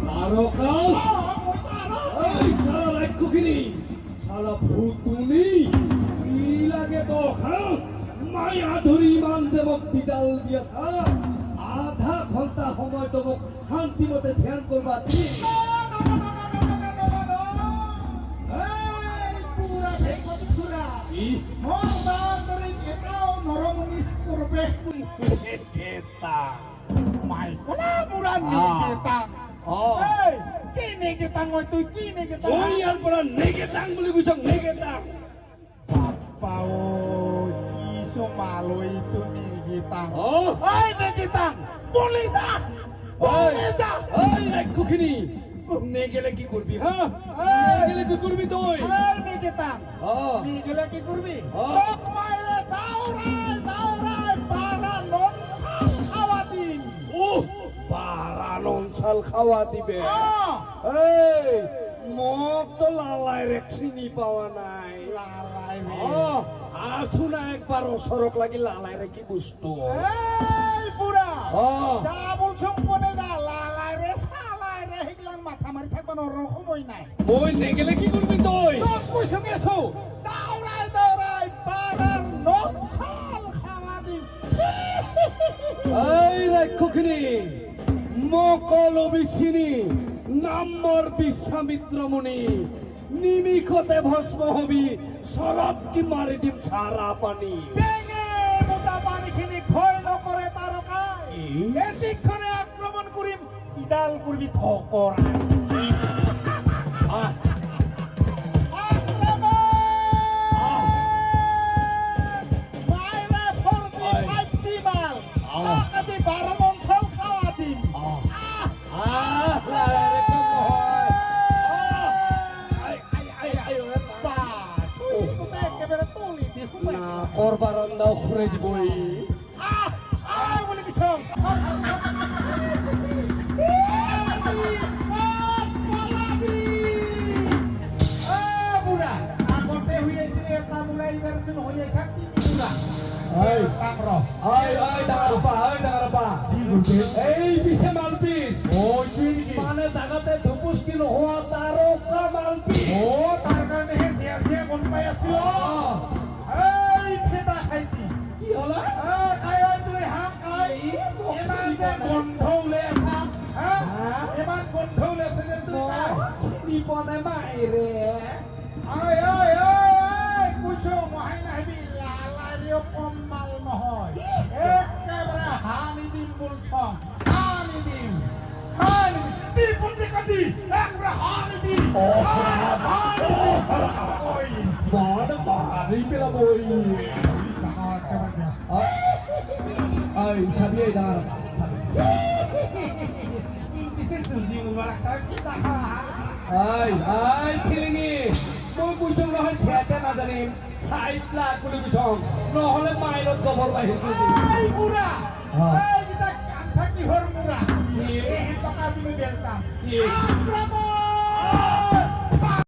তারকা এই সারা রাক্ষসিনী সারা ভূতুনি কি লাগে তো মায়া ধরি ইমান দেবক বিজাল দিয়া সারা আধা ঘন্টা সময় তোমাক শান্তিমতে ধ্যান করবা দি নেগেলে কি করবি হ্যাঁ নেগেলে কি করবি তুই নেগেলে কি করবি মাইরে দাওরাই পারা ননসাল খাওয়া দিন পারা ননসাল খাওয়া দিবে এই মোক তো লালাই রে চিনি পাওয়া নাই লালাই আসু না একবার সড়ক লাগি লালাই রে কি বুঝতো এই বুড়া যা বলছো মনে যা লালাই রে সালাই রে হিগলান মাথা মারি থাকবা না সময় নাই মই নেগেলে কি করবি তুই তোক কইছো গেছো দাওরাই পারার ননসাল খাওয়া দিন এই রাক্ষসিনী মকল বিচিনি নামৰ বিশ্বামিত্ৰ মুনি নিমিষতে ভস্ম হবি শৰৎ কি মাৰি দিম সাৰা পানী মোটা পানীখিনি ভয় নকৰে তাৰকাই এদিকখনে আক্ৰমণ কৰিম ইডাল কৰিবি থকৰা করবার রান্দাও খুঁড়ে দিবই বলে কিছু বুড়া আগতে হয়েছিল এটা বুড়া এবার হয়েছে বুড়া এই পিছে মালপিস মানে জাগাতে ধুপুষ্কিল হওয়া তারকা মালপিস তার কারণে হে গম পাই আছিল এই ফেদা খাইতি কি হলা খাই তুই হাম খাই এবার যে গন্ধ উলে আসা এবার গন্ধ উলে আসে যে তুই চিনি পনে মাইরে কুছো মহাই নাহিবি লালাৰিও কম মাল নহয় একেবাৰে হানি দিম বলছ হানি দিম দি পুতি কাটি একবাৰে হানি দিম বড় বাহারি পেলাম ওই এই সাবিয়ে দাঁড়া ইংলিশে সুজি মুবারক স্যার কি দেখা এই ছিলিঙি মই কৈছো নহয় ছেতে নাজানিম 60 লাখ বুলি কৈছো নহলে মাইলত গবৰ বাহিৰ কৰি এই বুঢ়া এই কিটা কাঞ্চা কিহৰ বুঢ়া এই টকা তুমি বেলতাম